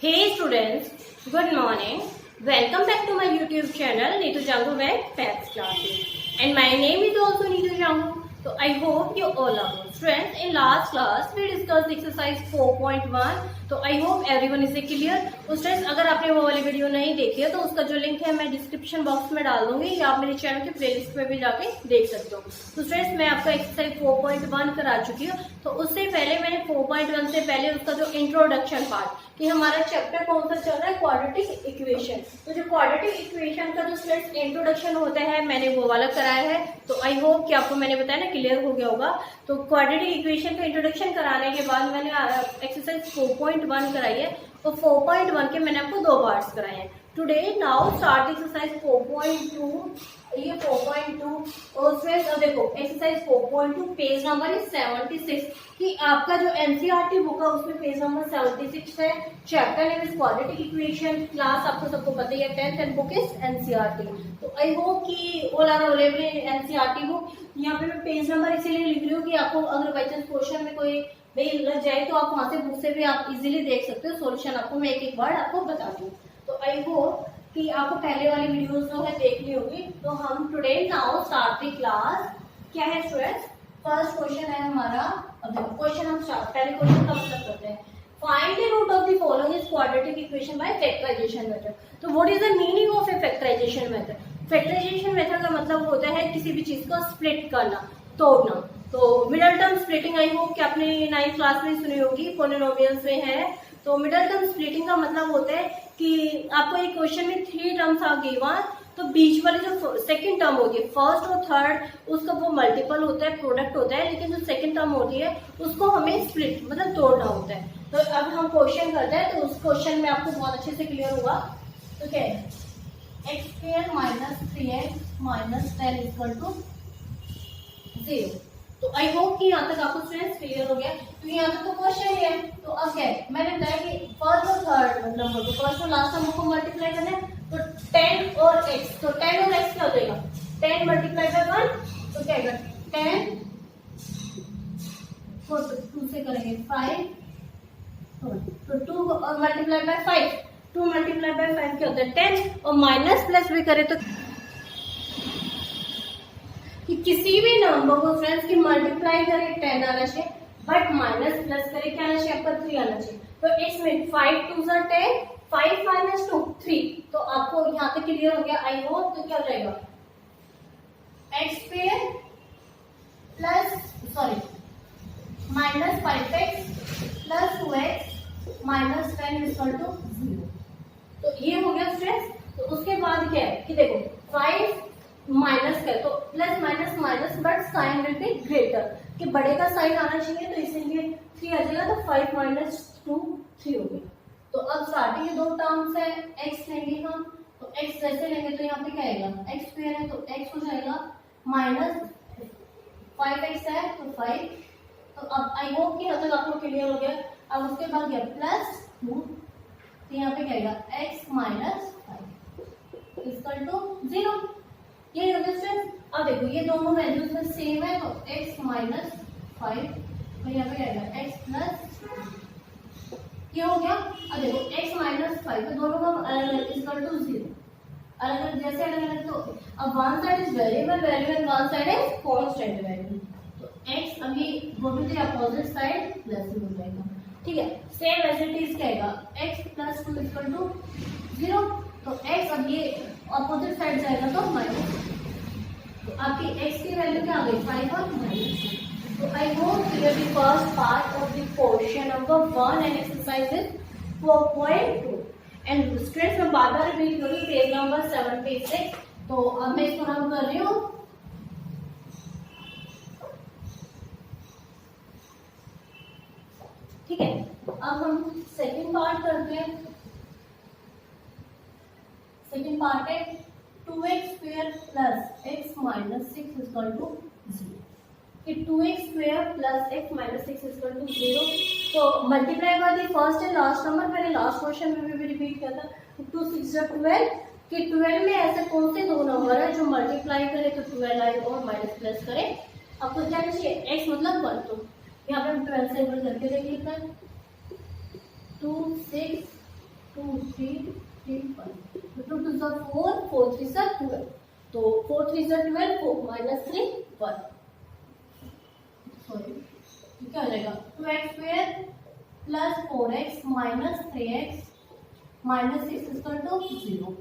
Hey students, good morning. Welcome back to my YouTube channel Neetu Jangu with Facts Classes. And my name is also Neetu Jangu. So I hope you all are good. Friends, in last class we discussed exercise 4.1. तो I hope everyone is clear. तो students, अगर आपने वो वाली video नहीं देखी है तो उसका जो लिंक है मैं डिस्क्रिप्शन बॉक्स में डाल दूंगी या आप मेरे चैनल के प्लेलिस्ट में भी जाके देख सकते हो। तो स्टूडेंट्स, मैं आपका एक्सरसाइज 4.1 करा चुकी हूँ। तो उससे पहले मैंने 4.1 से पहले उसका जो इंट्रोडक्शन पार्ट कि हमारा चैप्टर कौन सा चल रहा है, क्वाड्रेटिक इक्वेशन। तो जो क्वाड्रेटिक इक्वेशन का जो स्टूडेंट्स इंट्रोडक्शन होता है मैंने वो वाला कराया है। तो आई होप कि आपको मैंने बताया ना क्लियर हो गया होगा। तो क्वाड्रेटिक इक्वेशन का इंट्रोडक्शन कराने के बाद मैंने एक्सरसाइज 4.1 कराई है। तो 4.1 के मैंने आपको 2 पार्ट्स कराए हैं। Today now start exercise 4.2। ये 4.2 और फ्रेंड्स अब देखो एक्सरसाइज 4.2 पेज नंबर इज 76 कि आपका जो एनसीईआरटी बुक है उसमें पेज नंबर 76 है। Chapter name is quadratic equation. Class आपको सबको पता ही है 10th and book is NCERT. तो आई होप कि all are available in NCERT book. यहाँ पे मैं पेज नंबर इसीलिए लिख रही हूँ कि आपको अगर बाई चांस क्वेश्चन में कोई नहीं लग जाए तो आप वहां से बुक से भी आप इजीली देख सकते हो। सॉल्यूशन आपको मैं एक बार आपको बता दूँ। तो आई होप कि आपको पहले वाली वीडियोस जो है देखनी होगी। तो हम today now start the class. क्या है स्टूडेंट्स, फर्स्ट क्वेश्चन है हमारा। अब देखो क्वेश्चन हम पहले क्वेश्चन का मतलब करते हैं। Find the root of the following is quadratic equation by factorisation method. तो what is the meaning of a factorisation method? Factorisation method का मतलब होता है किसी भी चीज को स्प्लिट करना, तोड़ना। तो मिडल टर्म स्प्लिटिंग आई होप कि आपने 9th क्लास में सुनी होगी, पॉलिनोमियल्स में है। तो मिडल टर्म स्प्लिटिंग का मतलब होता है कि आपको एक क्वेश्चन में 3 टर्म्स आ गई वहां, तो बीच वाले जो सेकंड टर्म होती है फर्स्ट और थर्ड उसका वो मल्टीपल होता है, प्रोडक्ट होता है। लेकिन जो सेकंड टर्म होती है उसको हमें स्प्लिट मतलब तोड़ना होता है। तो अब हम क्वेश्चन करते हैं तो उस क्वेश्चन में आपको बहुत अच्छे से क्लियर होगा। तो क्या है, x square minus 3x minus 10 equal to 0। तो आई होप कि यहाँ तक आपको स्टूडेंट्स क्लियर हो गया। तो यहाँ तक तो क्वेश्चन है। तो अब क्या है, मैंने बताया कि फर्स्ट और थर्ड नंबर को फर्स्ट और लास्ट नंबर को मल्टीप्लाई करना है। तो 10 और x, तो 10 और x क्या हो जाएगा, 10 मल्टीप्लाई बाय 1 तो क्या आएगा 10 को 2 से करेंगे 5, तो 2 और मल्टीप्लाई बाय 5, 2 मल्टीप्लाई बाय 5 क्या होता है 10। और माइनस प्लस भी करें तो कि किसी भी नंबर को फ्रेंड्स की मल्टीप्लाई करें 10 आना चाहिए, बट माइनस प्लस करें क्या आना चाहिए आपका 3 आना चाहिए। तो इसमें 5 2 ज़ा 10, 5 माइनस 2 3। तो आपको यहाँ तक क्लियर हो गया आई होप। तो क्या हो जाएगा x square plus minus 5x plus 2x minus 10 equal to 0। तो ये हो गया फ्रेंड्स। तो उसके बाद क्या है कि देखो 5 माइनस कर तो plus minus minus but sign will be greater कि बड़े का साइन आना चाहिए। तो इसीलिए 3 आ जाएगा। तो 5 माइनस 2 3 हो गया। तो अब स्टार्टिंग के 2 टर्म्स है, x लेंगे हम। तो x जैसे लेंगे तो यहाँ पे क्या आएगा, x स्क्वायर है तो x हो जाएगा माइनस 5x है तो 5। तो अब आई होप कि अब तक आपको क्लियर हो गया। अब उसके बाद क्या प्लस 2, तो यहाँ पे क्या आएगा x माइनस 5 इक्वल टू 0। ये अब देखो ये दोनों वैल्यूज में सेम है तो x माइनस 5 और यहाँ पे क्या आएगा x प्लस, ये हो गया। अब देखो x माइनस 5 तो दोनों का अलग अलग इक्वल टू 0, अलग अलग जैसे अलग अलग। तो अब one side is variable value and one side is constant value. तो x अभी go to the opposite side plus ही हो जाएगा। ठीक है, सेम एज इट इज क्या आएगा x प्लस 2 इक्वल टू 0। तो x अब ये अपोजिट साइड जाएगा तो माइनस। तो आपकी x की वैल्यू क्या आ गई 5 और माइनस। तो I hope clear the first part of the question number 1 and exercise 4.2। And students मैं बार बार रिपीट करूँ पेज नंबर 76। तो अब मैं इसको रन कर रही हूँ। ठीक है, अब हम सेकंड पार्ट करते हैं। सेकंड पार्ट है 2x square plus x minus 6 equal to 0। कि 2x square plus x minus 6 equal to 0। तो multiply by the first and last number, मैंने लास्ट क्वेश्चन में भी रिपीट किया था। 2 6 12 कि 12 में ऐसे कौन से 2 नंबर है जो मल्टीप्लाई करे तो 12 आए और माइनस प्लस करे। आपको क्या चाहिए x मतलब 1। तो यहाँ पे हम 12 से करके देख लेते हैं। 2 6 2 3 3 1, तो 2 2 4, 4 3 12, तो 4 3 12, माइनस 3 1, सॉरी क्या हो जाएगा 2x square plus 4x minus 3x minus 6 equal to 0।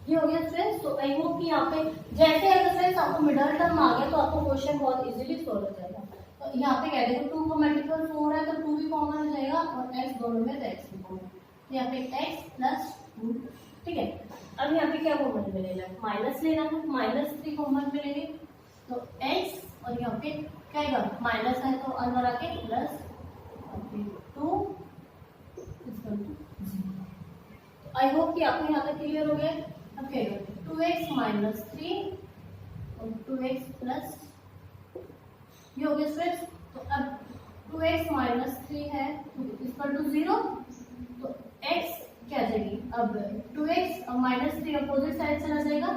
ये हो गया फ्रेंड्स। तो आई होप कि यहाँ पे जैसे अगर फ्रेंड्स आपको मिडल टर्म आ गया तो आपको क्वेश्चन बहुत इजीली सॉल्व हो जाएगा। तो यहाँ पे कह देखो 2 को मल्टीपल 4 है तो 2 भी कॉमन हो जाएगा और x दोनों में तो x भी कॉमन, तो यहाँ पे x प्लस 2, ठीक है। अब यहाँ पे क्या कॉमन मिलेगा, माइनस लेना है, माइनस 3 कॉमन मिलेंगे तो x और यहाँ पे क्या आएगा माइनस है तो अंदर आके प्लस 2 इक्वल टू 0। तो आई होप कि आपको यहाँ तक क्लियर हो गया। अब क्या होगा 2x माइनस 3 और 2x प्लस, ये हो गया फ्रेंड्स। तो अब 2x माइनस 3 है इक्वल टू 0, तो x क्या आ जाएगी, अब 2x और माइनस 3 अपोजिट साइड चला जाएगा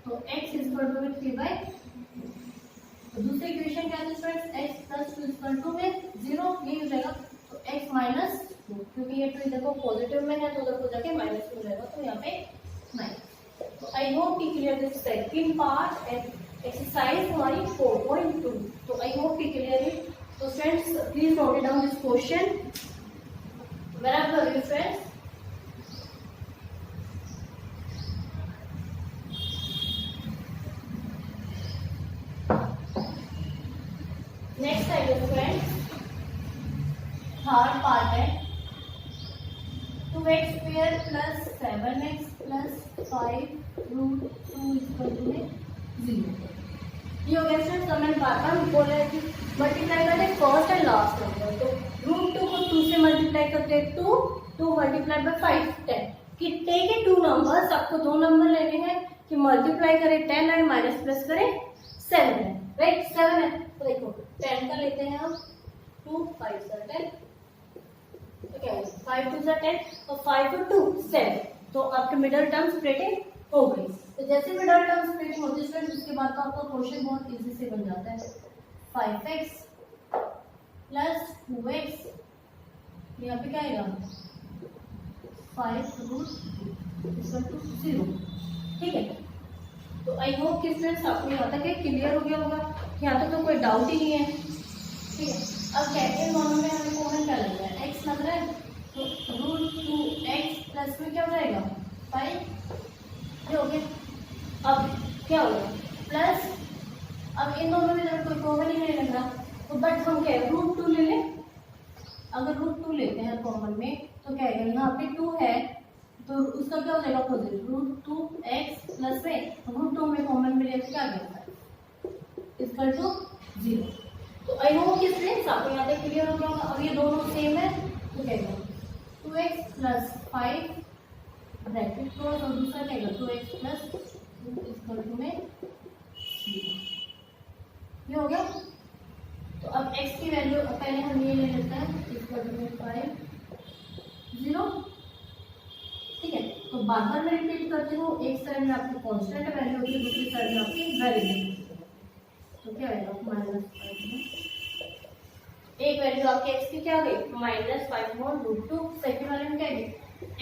तो x इक्वल टू 3/, तो दूसरी इक्वेशन क्या है friends x plus 2 equal to में 0, यही हो जाएगा। तो x माइनस 2, क्योंकि ये 2 इधर को पॉजिटिव में है तो उधर को जाके माइनस में जाएगा, तो यहाँ पे माइनस। तो आई होप कि clear this second part and exercise हमारी 4.2। तो आई होप कि क्लियर है। तो friends please note it down this question. Where are you friends? Next है फ्रेंड्स थर्ड पार्ट है 2x square plus 7x plus 5 root 2 equal to 0। ये हो गया फ्रेंड्स। तो मैंने बार बोला है कि मल्टीप्लाई करते फर्स्ट एंड लास्ट नंबर, तो रूट 2 को 2 से मल्टीप्लाई करते 2, 2 मल्टीप्लाई बाय 5 10, कितने के 2 नंबर्स, आपको 2 नंबर लेने हैं कि मल्टीप्लाई करें 10 है माइनस प्लस करें 7 है, राइट 7 है तो देखो 10 का लेते हैं हम 2 5 से 10, तो क्या है 5 2 10 और 5 और 2 7, तो आपके मिडल टर्म स्प्लिटिंग हो गई। तो जैसे मिडल टर्म स्प्लिटिंग होती है उसके बाद तो आपका क्वेश्चन बहुत इजी से बन जाता है। 5x प्लस 2x, यहाँ पे क्या आएगा 5 रूट इक्वल टू 0, ठीक है। तो आई होप कि फ्रेंड्स आपको यहाँ तक क्लियर हो गया होगा, यहाँ तक तो कोई डाउट ही नहीं है, ठीक है। अब कहते हैं दोनों में हमें कॉमन क्या लग रहा है, x लग रहा है, तो रूट 2x प्लस में क्या हो जाएगा 5, ये हो गया। अब क्या होगा प्लस, अब इन दोनों में जब कोई कॉमन ही नहीं लग रहा तो बट हम क्या रूट 2 ले लें। अगर रूट 2 लेते हैं कॉमन में तो क्या है, यहाँ पे 2 है तो उसका क्या हो जाएगा अपोजिट, रूट 2x प्लस में रूट 2 में कॉमन मिले तो क्या गया इक्वल टू 0। तो आई होप कि फ्रेंड्स आपको यहाँ तक क्लियर हो गया होगा। अब ये दोनों सेम है तो क्या होगा 2x प्लस 5 ब्रैकेट क्लोज और दूसरा क्या होगा 2x प्लस इक्वल टू में 0, ये हो गया। तो अब x की वैल्यू पहले हम ये ले लेते हैं इक्वल टू में 5 0, ठीक है। तो बार बार मैं रिपीट करती हूँ, एक साइड में आपकी कांस्टेंट वैल्यू होती है, दूसरी साइड में आपकी वेरिएबल, तो क्या आएगा माइनस 5 में एक वैल्यू आपकी x की क्या आ गई माइनस 5 और रूट 2, सेकंड वाले में क्या है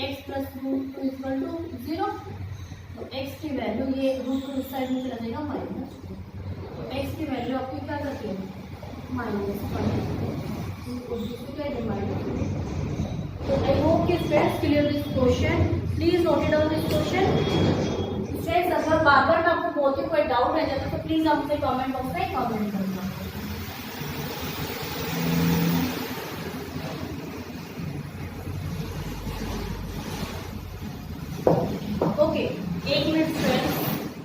x plus root 2 equal to 0, तो x की वैल्यू ये रूट 2 इस साइड में चला जाएगा माइनस 2, तो x की वैल्यू आपकी क्या करती है माइनस 5 और दूसरी क्या है माइनस। तो आई होप कि friends clear this question, please note it down this question. Friends अगर बार बार में आपको बहुत ही कोई डाउट रह जाता है तो प्लीज आप मुझे कमेंट बॉक्स में कमेंट करना। ओके एक मिनट फ्रेंड्स,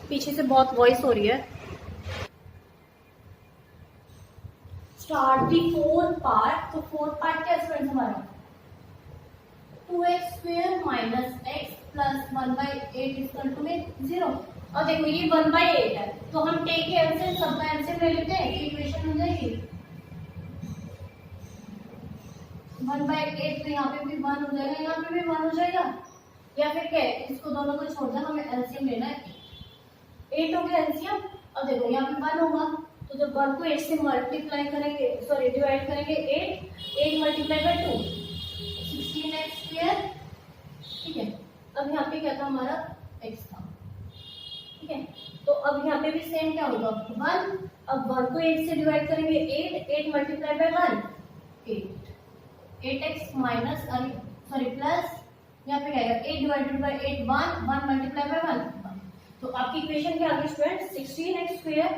पीछे से बहुत वॉइस हो रही है। Start the fourth part. तो फोर्थ पार्ट क्या है फ्रेंड्स हमारा 2x square minus x plus 1/8 equal to में 0। और देखो ये 1/8 है तो हम टेक के एलसीएम सबका एलसीएम ले लेते हैं, इक्वेशन हो जाएगी 1/8, तो यहाँ पे भी 1 हो जाएगा, यहाँ पे भी 1 हो जाएगा, या फिर क्या है इसको दोनों को छोड़ देना, हमें एलसीएम लेना है 8 हो गया एलसीएम। और देखो यहाँ पे 1 होगा तो जब 1 को 8 से मल्टीप्लाई करेंगे, सॉरी डिवाइड करेंगे 8 मल्टीप्लाई बाय 2 16x स्क्वायर ठीक है। अब यहाँ पे क्या था हमारा x था, ठीक है। तो अब यहाँ पे भी सेम क्या होगा 1, अब 1 को 8 से डिवाइड करेंगे 8 multiply by 1 8x minus sorry plus यहाँ पे क्या आएगा 8 डिवाइडेड बाय 8 1 मल्टीप्लाई बाय 1। तो आपकी इक्वेशन क्या आ गई student 16x square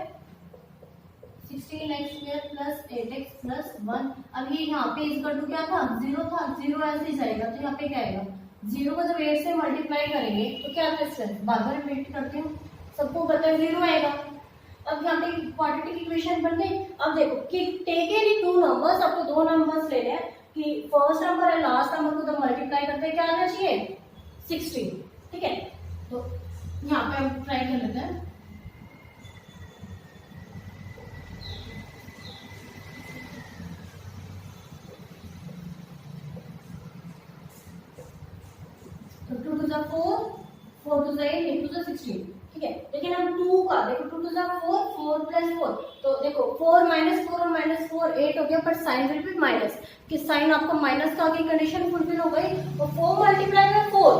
plus 8x plus 1। अब ये यहाँ पे इक्वल टू क्या था 0 था, 0 ऐसे ही जाएगा तो यहाँ पे क्या आएगा 0 को जब 8 से मल्टीप्लाई करेंगे तो क्या आता है स्टूडेंट, बार बार रिपीट करते हैं, सबको पता है 0 आएगा। अब यहाँ पे क्वाड्रेटिक इक्वेशन बन गई। अब देखो कि टेक एनी टू नंबर्स, आपको दो नंबर्स लेने हैं कि फर्स्ट नंबर और लास्ट नंबर को जब मल्टीप्लाई करते हैं क्या आना चाहिए 16, ठीक है। तो यहाँ पे हम ट्राई कर लेते हैं। तो 2 to the 4, 4 to the 8, 8 to the 16, ठीक है। लेकिन हम 2 का देखो 2 to the 4, 4 plus 4, तो देखो 4 minus 4 और minus 4 8 हो गया, पर साइन विल बी माइनस, कि साइन आपका माइनस का की कंडीशन फुलफिल हो गई। और 4 मल्टीप्लाई बाय 4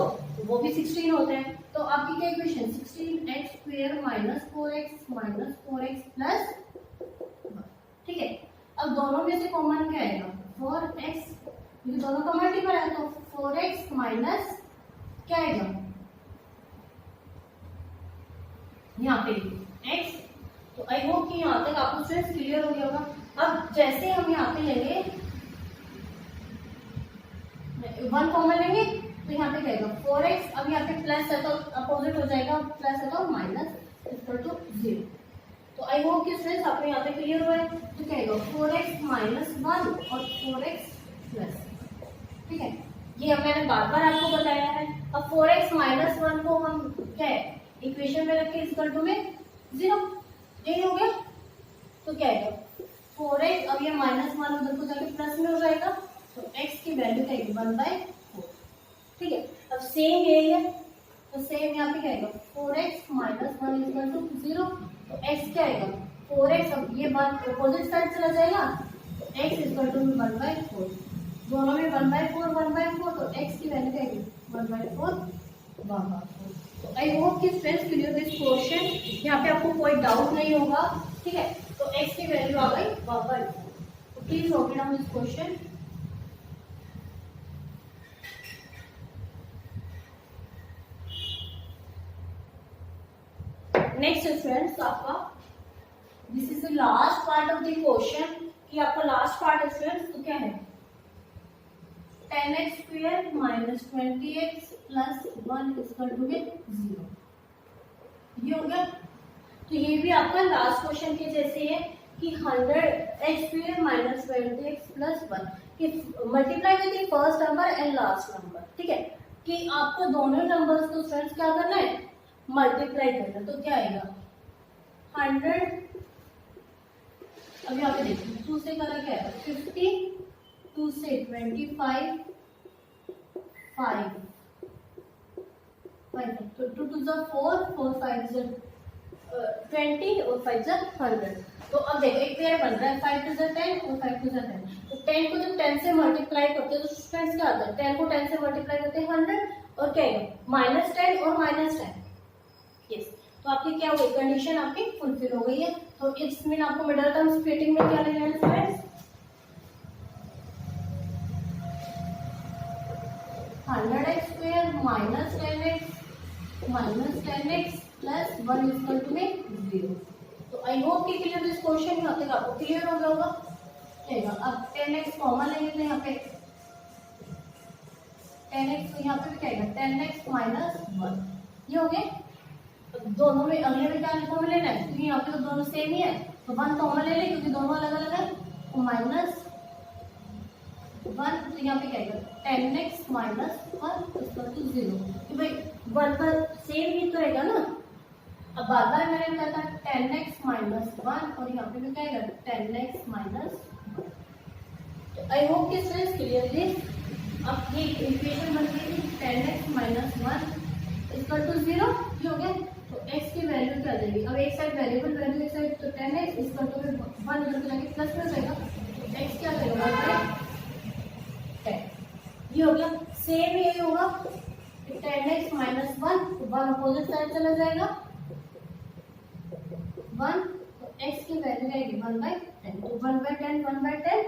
वो भी 16 होते हैं। तो आपकी क्या equation 16x square minus 4x plus, ठीक है। अब दोनों में से कॉमन क्या आएगा 4x, क्योंकि दोनों का मल्टीपल है तो 4x माइनस क्या आएगा यहाँ पे x। तो आई होप कि यहाँ तक आपको स्टूडेंट्स क्लियर हो गया होगा। अब जैसे हम यहाँ पे लेंगे 1 कॉमन लेंगे तो यहाँ पे क्या आएगा 4x, अब यहाँ पे प्लस है तो अपोजिट हो जाएगा, प्लस है तो माइनस इक्वल टू 0। तो आई होप कि स्टूडेंट्स आपको यहाँ पे क्लियर हुआ है। तो क्या आएगा 4x माइनस 1 और 4x प्लस, ठीक है। ये अब मैंने बार बार आपको बताया है। अब 4x माइनस 1 को हम क्या है इक्वेशन में रखें इक्वल टू में 0, यही हो गया। तो क्या आएगा 4x, अब ये माइनस 1 उधर को जाके प्लस में हो जाएगा, तो x की वैल्यू क्या आएगी 1/4, ठीक है। अब सेम यही है, तो सेम यहाँ पे क्या आएगा 4x माइनस 1 इक्वल टू 0। तो x क्या आएगा 4x, अब ये 1 अपोजिट साइड चला जाएगा तो x इक्वल टू 1/4, दोनों में 1/4 तो x की वैल्यू क्या आएगी 1/4। तो आई होप कि फ्रेंड्स क्लियर दिस क्वेश्चन, यहाँ पे आपको कोई डाउट नहीं होगा, ठीक है। तो x की वैल्यू आ गई 1/4। तो please note it down this question. Next friends आपका this is the last part of the question, कि आपका लास्ट पार्ट है फ्रेंड्स, तो क्या है 10x square minus 20x plus 1 equal to 0, ये हो गया। तो ये भी आपका लास्ट क्वेश्चन के जैसे है कि 100x square minus 20x plus 1 कि multiply with the first number and last number, ठीक है। कि आपको दोनों नंबर्स को फ्रेंड्स क्या करना है मल्टीप्लाई करना। तो क्या आएगा 100, अब यहाँ पे देखिए 2 से करा क्या है 50, 2 से 25, 5 तो 2 to the 4, 4 5 से 20 और 5 से 100। तो अब देखो एक पेयर बन रहा है 5 to the 10 और 5 to the 10। तो 10 को जब 10 से मल्टीप्लाई करते हैं तो स्टूडेंट्स क्या आता है 10 को 10 से मल्टीप्लाई करते हैं 100 और क्या है -10 और -10, यस। तो आपकी क्या हो गई कंडीशन आपकी फुलफिल हो गई है। तो इट्स मीन आपको मिडिल टर्म स्प्लिटिंग में क्या लेना है friends 100x square minus 10x plus 1 equal to 0। तो आई होप कि क्लियर दिस क्वेश्चन यहाँ तक आपको क्लियर हो गया होगा। चलेगा अब 10x कॉमन लेंगे तो यहाँ पे 10x, तो यहाँ पे भी क्या आएगा 10x माइनस 1, ये हो गया। दोनों में अगले में क्या कॉमन लेना है क्योंकि यहाँ पे तो दोनों सेम ही है, तो 1 कॉमन ले लें क्योंकि दोनों अलग अलग है, तो -1, तो यहाँ पे क्या आएगा 10x माइनस 1 इक्वल टू 0, कि भाई 1 पर सेम ही तो रहेगा ना। अब बार बार मैंने क्या था 10x माइनस 1 और यहाँ पे भी क्या आएगा 10x माइनस 1। आई होप कि स्टूडेंट्स क्लियर दिस। अब ये इक्वेशन बन गई 10x माइनस 1 इक्वल टू 0, ये हो गया। तो x की वैल्यू क्या आ जाएगी, अब एक साइड वेरिएबल वैल्यू एक साइड, तो 10x इक्वल टू 1 इधर जाके प्लस में हो जाएगा, तो x क्या आ जाएगा 1/10, ये हो गया। सेम यही होगा 1 अपोजिट साइड चला जाएगा 1, तो x की वैल्यू आएगी 1/10, तो 1/10 1/10,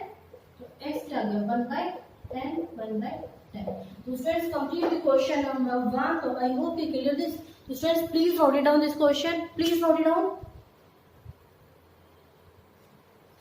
तो x क्या आ गया 1/10 1/10। तो students complete the question number 1। तो I hope you clear this. तो students please note it down this question, please note it down.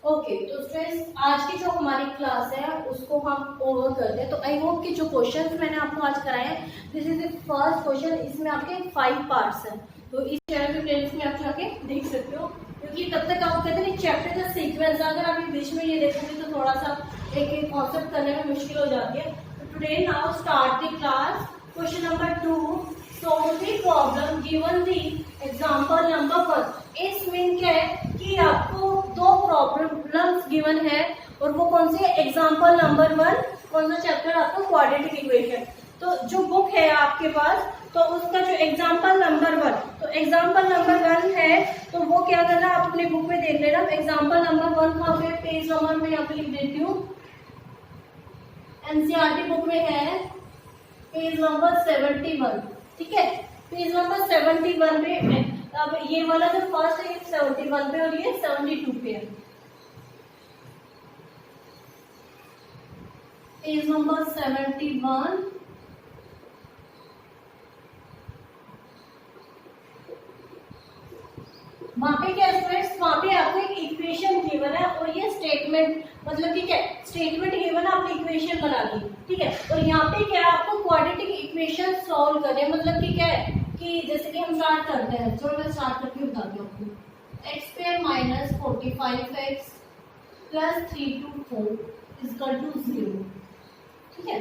Okay, तो स्टूडेंट्स आज की जो हमारी क्लास है उसको हम ओवर करते हैं। तो आई होप कि जो क्वेश्चंस मैंने आपको आज कराए हैं, this is the first question. इसमें आपके 5 पार्ट्स हैं, तो इस चैनल के प्लेलिस्ट में आप जाके देख सकते हो, क्योंकि तब तक आप कहते हैं चैप्टर का सीक्वेंस, अगर आप बीच में ये देखोगे तो थोड़ा सा एक एक कॉन्सेप्ट करने में मुश्किल हो जाती है। तो today now start the class. Question number 2, solve the problem given the example number 1। इसमें क्या है कि आपको 2 प्रॉब्लम्स गिवन है, और वो कौन सी है, एग्जाम्पल नंबर 1। कौन सा चैप्टर आपको, क्वाड्रेटिक इक्वेशन। तो जो बुक है आपके पास, तो उसका जो एग्जाम्पल नंबर 1, तो एग्जाम्पल नंबर 1 है, तो वो क्या करना आप अपने बुक में देख लेना। एग्जाम्पल नंबर 1 कहाँ पे, पेज नंबर में यहाँ पे लिख देती हूँ, एनसीईआरटी बुक में है पेज नंबर 71, ठीक है, पेज नंबर 71 पे। अब ये वाला जो फर्स्ट है 71 पे और ये 72 पे है, पेज नंबर 71। वहां पे क्या स्टूडेंट्स, वहां पे आपको एक इक्वेशन गिवन है, और ये स्टेटमेंट, मतलब ठीक है, स्टेटमेंट गिवन है, आपने इक्वेशन बना दी, ठीक है। और यहाँ पे क्या है, आपको क्वाड्रेटिक इक्वेशन सॉल्व करने, मतलब कि क्या है कि जैसे कि हम स्टार्ट करते हैं, चलो मैं स्टार्ट करके बताती हूँ आपको। x² minus 45x plus 3/4 equal to 0, ठीक है।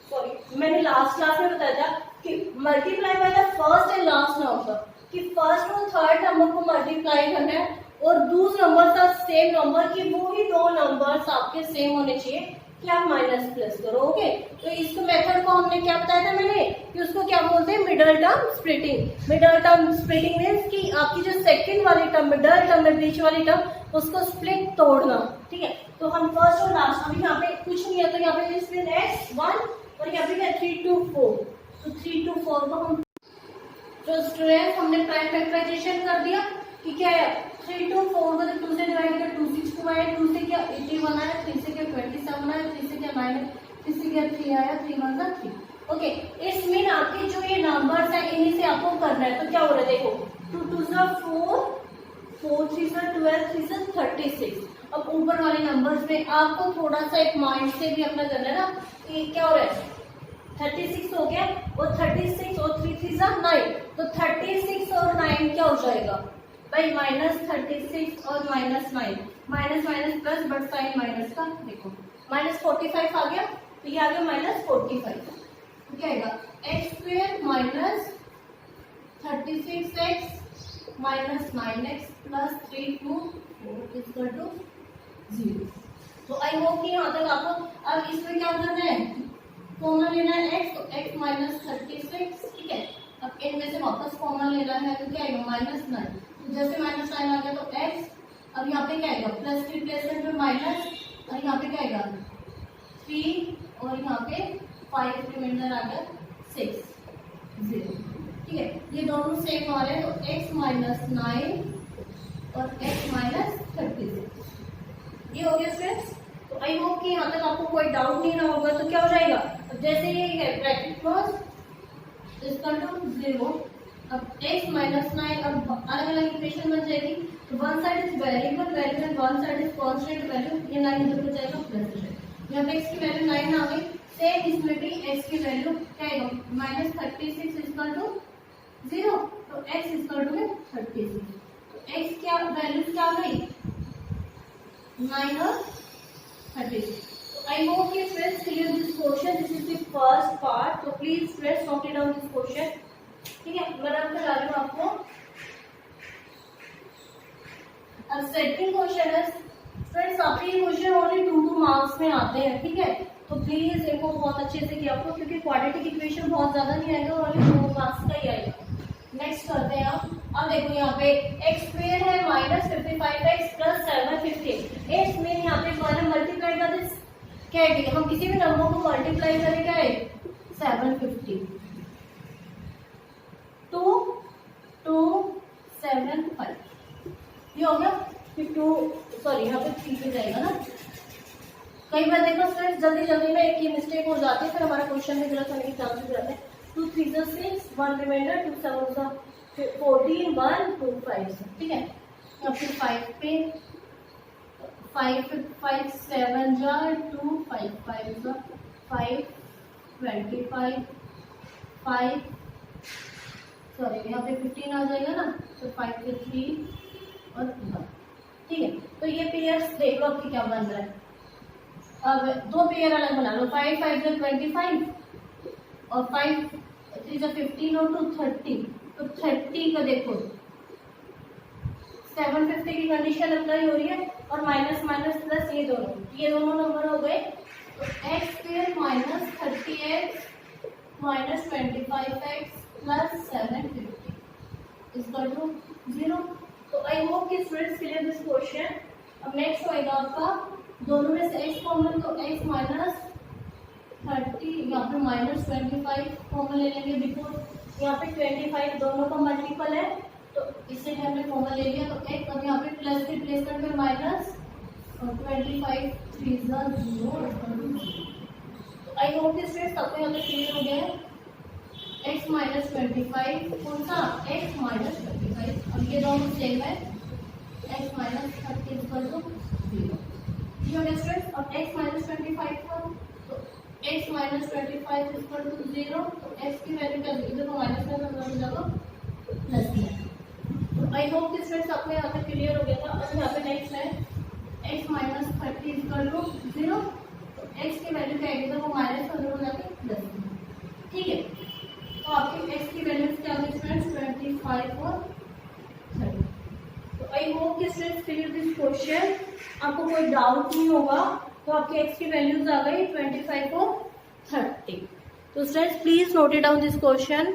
सॉरी, मैंने लास्ट क्लास में बताया था कि multiply by the first and last number, कि फर्स्ट और थर्ड नंबर को मल्टीप्लाई करना है, और दूसरे नंबर का सेम नंबर, कि वो ही 2 नंबर्स आपके सेम होने चाहिए, कि आप माइनस प्लस करो। ओके, तो इस मेथड को हमने क्या बताया था मैंने, कि उसको क्या बोलते हैं, middle term splitting. Middle term splitting means कि आपकी जो सेकंड वाली टर्म, मिडल टर्म में बीच वाली टर्म, उसको स्प्लिट तोड़ना, ठीक है। तो हम फर्स्ट और लास्ट, अभी यहाँ पे कुछ नहीं है, तो यहाँ पे इसमें x1 और यहाँ पे 3 to 4, तो 3 to 4 को हम जो स्टूडेंट हमने प्राइम फैक्टराइजेशन कर दिया कि क्या है, 3 to 4 को 2 से डिवाइड किया, 2 6 को आया, 2 से क्या 81 आया, 3 से क्या 27 आया, 3 से क्या 9, 3 से क्या 3 आया, 3 1 3। ओके, इसमें आपके जो ये नंबर्स है इन्हीं से आपको करना है। तो क्या हो रहा है, देखो 2 2 4, 4 3 12, 3 36। अब ऊपर वाले नंबर्स में आपको थोड़ा सा एक माइंड से भी अपना करना है ना, कि क्या हो रहा है, 36 हो गया, और 36 और 3 3 9, तो 36 और 9 क्या हो जाएगा भाई, माइनस 36 और minus 9, minus minus plus, but sign minus का, देखो माइनस 45 आ गया, तो ये आ गया माइनस 45। तो क्या आएगा, x² minus 36x minus 9x plus 3 2 4 equal to 0। तो आई होप कि यहाँ तक आपको, अब इसमें क्या करना है, कॉमन लेना है x, तो x माइनस 36, ठीक है। अब इनमें से वापस कॉमन लेना है, तो क्या आएगा माइनस 9, तो जैसे माइनस 9 आ गया तो x, अब यहाँ पे क्या आएगा, प्लस की रिप्लेसमेंट में माइनस, और यहाँ पे क्या आएगा 3, और यहाँ पे 5 रिमाइंडर आ गया 6 0, ठीक है। ये दोनों सेम आ रहे हैं, तो x माइनस 9 और x माइनस 36, ये हो गया फ्रेंड्स। तो आई होप कि यहाँ तक आपको कोई डाउट नहीं रहा होगा। तो क्या हो जाएगा, अब जैसे ये है ब्रैकेट क्लोज इक्वल टू 0, अब x माइनस 9, अब अलग अलग इक्वेशन बन जाएगी, तो one side is variable value and one side is constant value, ये 9 इधर हो जाएगा प्लस हो जाएगा, यहाँ पे x की वैल्यू 9 आ गई, सेम इसमें भी x की वैल्यू क्या आएगा, माइनस 36 इक्वल टू 0, तो x इक्वल टू 36, तो x क्या वैल्यू क्या गई 9 और 36। So I hope you friends clear this question. This is the first part. So please friends note it down this question. ठीक है, मैं रब करा रही हूँ आपको। अब सेकंड क्वेश्चन है फ्रेंड्स, आपके ये क्वेश्चन ओनली 2 मार्क्स में आते हैं, ठीक है। तो प्लीज इनको बहुत अच्छे से किया आपको, क्योंकि क्वाड्रेटिक इक्वेशन बहुत ज्यादा नहीं आएगा, ओनली 2 मार्क्स का ही आएगा। नेक्स्ट करते हैं आप। अब देखो यहाँ पे x² है माइनस 55x प्लस 750, इसमें यहाँ पे मल्टीप्लाई कर दे, क्या है, हम किसी भी नंबर को मल्टीप्लाई करें क्या है 750, 2 2 7 5, ये हो गया। फिर 2 सॉरी यहाँ पे 3 पे जाएगा ना। कई बार देखो स्टूडेंट जल्दी जल्दी में एक ही मिस्टेक हो जाती है, फिर हमारा क्वेश्चन में गलत होने के चांसेस रहते हैं। 2 3 6, 1 रिमाइंडर, 2 7 14, 1 2 5, ठीक है। या फिर 5 पे 5 5 7 जा 2 5 5 जा 5 25 5 सॉरी यहाँ पे 15 आ जाएगा ना, तो 5 से 3 और 1, ठीक है। तो ये पेयर्स देख लो आपकी क्या बन रहा है। अब दो पेयर अलग बना लो, 5 5 से 25 और 5 3 से 15 और 2 30, तो 30 का देखो 750 की कंडीशन अप्लाई हो रही है, और माइनस माइनस प्लस ये दोनों नंबर हो गए। तो x square minus 30x minus 25x plus 750 equal to 0। तो आई होप कि स्टूडेंट्स क्लियर दिस क्वेश्चन। अब नेक्स्ट होएगा आपका दोनों में से x कॉमन, तो x माइनस 30 यहाँ पे माइनस 25 कॉमन ले लेंगे बिफोर, यहाँ पे 25 दोनों का मल्टीपल है, तो इससे हमने कॉमन ले लिया। तो x अब यहाँ पे प्लस के प्लेसमेंट में माइनस और 25 3 0। तो आई होप कि स्टूडेंट्स सबको यहाँ पे क्लियर हो गया है। x माइनस 25 कौन सा, x माइनस 25, अब ये दोनों सेम है, x माइनस 30 इक्वल टू 0। ये हो गया स्टूडेंट्स। अब x माइनस 25 था, तो x माइनस 25 इक्वल टू 0, तो x की वैल्यू क्या इधर को माइनस में हो जाएगा प्लस में। तो आई होप कि स्टूडेंट्स आपको यहाँ पे क्लियर हो गया था। अब यहाँ पे नेक्स्ट है x माइनस 30 इक्वल टू 0, तो x की वैल्यू क्या है, इधर को माइनस में हो जाके प्लस में, ठीक है। तो आपकी x की वैल्यूज क्या होगी स्टूडेंट्स, 25 और 30। तो आई होप कि स्टूडेंट्स क्लियर दिस क्वेश्चन, आपको कोई डाउट नहीं होगा। तो आपके x की वैल्यूज आ गई 25 और 30। तो students please note it down this question.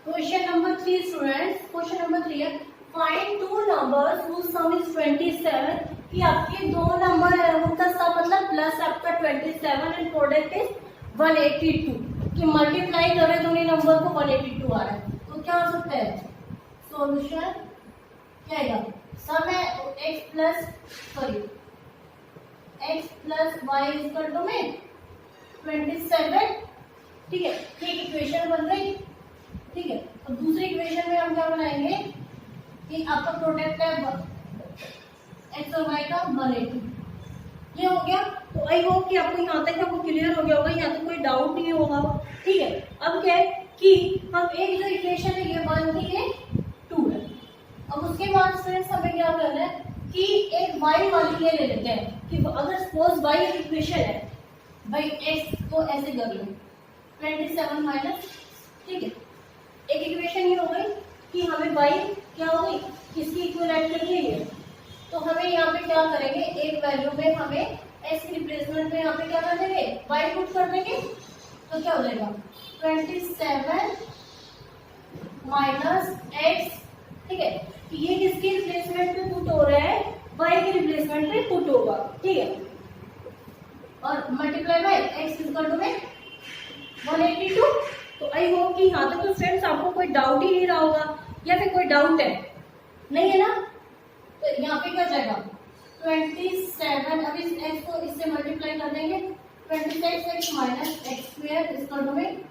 Question number 3 students, question number 3 है find two numbers whose sum is 27। कि आपके दो नंबर है उनका सम मतलब प्लस आपका 27 एंड प्रोडक्ट इज 182, कि मल्टीप्लाई कर रहे दोनों नंबर को 182 आ रहा है। तो क्या हो सकता है सॉल्यूशन, क्या आएगा, सम है x plus y equal to में 27, ठीक है। एक इक्वेशन बन गई, ठीक है। तो दूसरी इक्वेशन में हम क्या बनाएंगे कि आपका प्रोडक्ट है x और y का 180, ये हो गया। तो आई होप कि आपको यहाँ तक आपको क्लियर हो गया होगा, यहाँ तक कोई डाउट नहीं होगा, ठीक है। अब क्या है कि हम एक जो इक्वेशन है ये 1 थी, ये 2 है। अब उसके बाद फ्रेंड्स हमें क्या करना है कि एक y वाली ये ले लेते हैं कि अगर सपोज y एक इक्वेशन है, भाई x को ऐसे कर लो 27 माइनस, ठीक है। एक इक्वेशन ये हो गई कि हमें y क्या हो गई, किसकी इक्विवेलेंट करनी है, तो हमें यहाँ पे क्या करेंगे, एक वैल्यू में हमें x की रिप्लेसमेंट में यहाँ पे क्या कर देंगे, y पुट कर देंगे। तो क्या हो जाएगा 27 माइनस x, ठीक है। ये किसकी रिप्लेसमेंट पे पुट हो रहा है, y की रिप्लेसमेंट पे पुट होगा, ठीक है। और multiply by x equal to में 182। तो आई होप कि यहाँ तक तो फ्रेंड्स आपको कोई डाउट ही नहीं रहा होगा, या फिर कोई डाउट है नहीं है ना। तो यहाँ पे क्या जाएगा 27, अब इस x को इससे मल्टीप्लाई कर देंगे, 26x minus x square equal to में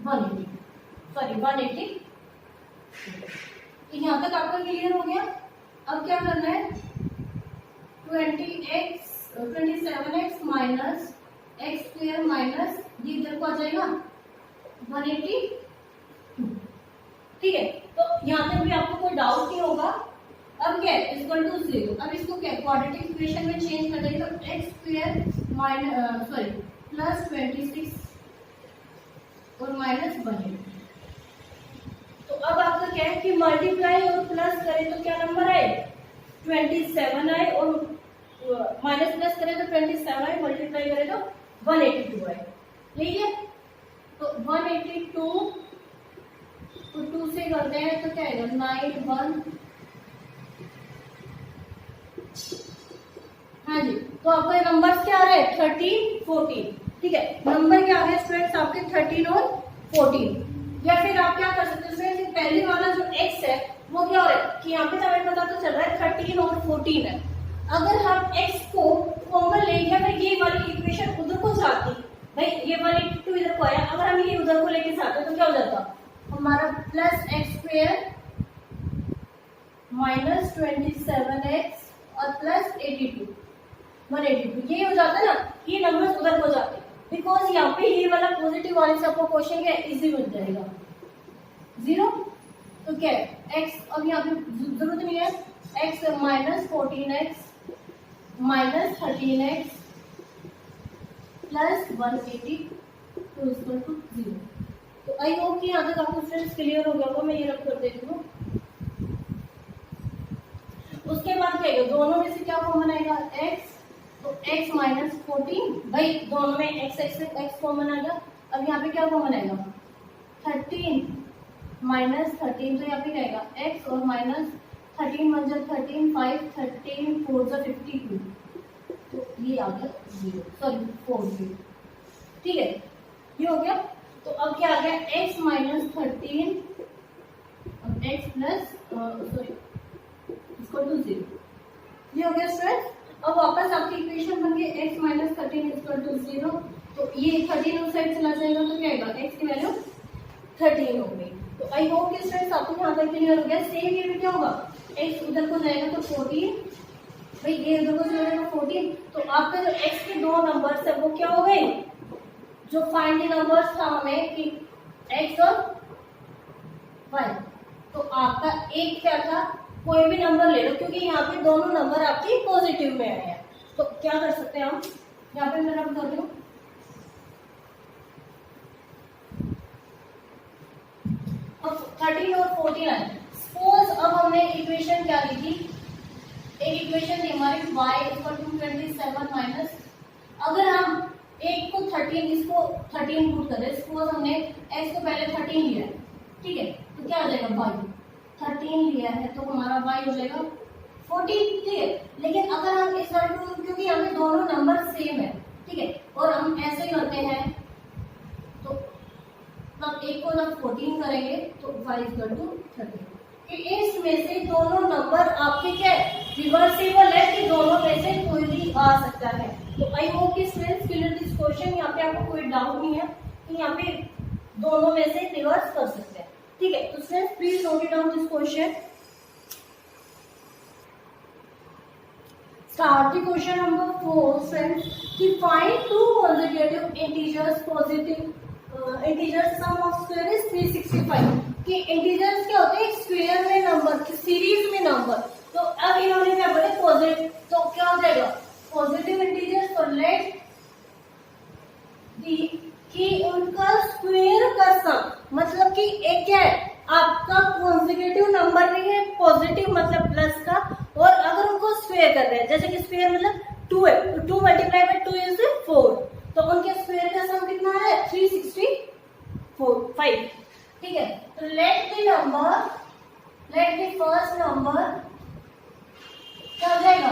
180। यहाँ तक आपका क्लियर हो गया। अब क्या करना है 27x minus x square minus ये इधर को आ जाएगा 180, ठीक है। तो यहाँ तक भी आपको कोई डाउट नहीं होगा। अब क्या है इक्वल टू 0, अब इसको क्या क्वाड्रेटिक इक्वेशन में चेंज कर देंगे, तो एक्स स्क्वायर माइनस प्लस 26 और माइनस 180। तो अब आपका क्या है कि मल्टीप्लाई और प्लस करें तो क्या नंबर आए 27 आए, और माइनस प्लस करें तो 27 आए, मल्टीप्लाई करें तो 182 आए, यही है। तो 182 तो 2 से करते हैं तो क्या आएगा 91, हाँ जी। तो आपको नंबर्स क्या आ रहे हैं 13 14, ठीक है। नंबर क्या आ रहे हैं स्टूडेंट्स आपके 13 और 14। या फिर आप क्या कर सकते हैं, पहले वाला जो x है वो क्या हो रहा है कि यहाँ पे हमें पता तो चल रहा है 13 और 14 है। अगर हम x को कॉमन ले गया फिर ये वाली इक्वेशन उधर को जाती, भाई ये वाली 2 इधर को आया, अगर हम ये उधर को लेके जाते तो क्या हो जाता हमारा plus x square minus 27x और प्लस 82 182, ये हो जाता है ना, ये नंबर्स उधर हो जाते बिकॉज यहाँ पे ये वाला पॉजिटिव वाले से आपको क्वेश्चन क्या इजी मिल जाएगा 0। तो क्या है x, अब यहाँ पे जरूरत नहीं है, x minus 14x minus 13x plus 180 to equal to 0। तो आई होप कि यहाँ तक आपको स्टूडेंट्स क्लियर हो गया होगा। मैं ये रख कर देती हूँ। उसके बाद क्या है, दोनों में से क्या कॉमन आएगा x, तो x माइनस 14, भाई दोनों में x कॉमन आ गया। अब यहाँ पे क्या कॉमन आएगा 13 माइनस 13, तो यहाँ पे क्या आएगा x और माइनस 13 1 जा 13 5 13 4 जा 52, तो ये आ गया 0 सॉरी 4। ठीक है, ये हो गया। तो अब क्या आ गया x माइनस 13 अब x प्लस सॉरी इसको टू 0, ये हो गया स्टूडेंट। अब वापस आपकी इक्वेशन बन गई x माइनस 13 इक्वल टू 0, तो ये 13 उस साइड चला जाएगा तो क्या आएगा x की वैल्यू 13 हो गई। तो आई होप कि स्टूडेंट्स आपको यहाँ तक क्लियर हो गया। सेम ये भी क्या होगा x उधर को जाएगा तो 14, भाई ये उधर को चला जाएगा 14, तो आपका जो x के दो नंबर्स है वो क्या हो गए, जो फाइंड द नंबर्स था हमें कि x और y, तो आपका एक क्या था कोई भी नंबर ले लो क्योंकि यहाँ पे दोनों नंबर आपके पॉजिटिव में आए हैं। तो क्या कर सकते हैं हम, यहाँ पे मैं रख देती हूँ, अब 13 और 14 आए। सपोज अब हमने इक्वेशन क्या ली थी, एक इक्वेशन थी हमारी y इक्वल टू 27 माइनस, अगर हम एक को 13 इसको 13 पुट करें, सपोज हमने x को पहले 13 लिया है, ठीक है, तो क्या हो जाएगा y 13 लिया है तो हमारा y हो जाएगा 14। ठीक है, लेकिन अगर हम इस वैल्यू, क्योंकि यहाँ पे दोनों नंबर सेम है, ठीक है, और हम ऐसे करते हैं तो अब एक को जब 14 करेंगे तो y इक्वल टू 13। इसमें से दोनों नंबर आपके क्या है रिवर्सिबल है कि दोनों में से कोई भी आ सकता है। तो आई होप कि स्टूडेंट्स क्लियर दिस क्वेश्चन, यहाँ पे आपको कोई डाउट नहीं है कि यहाँ पे दोनों में से रिवर्स कर सकते हैं। ठीक है, तो students please note it down this question. Start the question number 4 friends, कि find two consecutive integers positive integers sum of square is 365। कि integers क्या होते हैं, स्क्वायर में नंबर, सीरीज में नंबर। तो अब इन्होंने क्या बोले पॉजिटिव, तो क्या हो जाएगा पॉजिटिव इंटीजर्स, तो लेट दी कि उनका स्क्वायर का सम, मतलब कि एक क्या है आपका कॉन्सेक्यूटिव नंबर नहीं है, पॉजिटिव मतलब प्लस का, और अगर उनको स्क्वायर कर रहे हैं, जैसे कि स्क्वायर मतलब 2 है तो 2 मल्टीप्लाई बाय 2 इज 4, तो उनके स्क्वायर का सम कितना है 365। ठीक है, तो लेट द फर्स्ट नंबर क्या हो जाएगा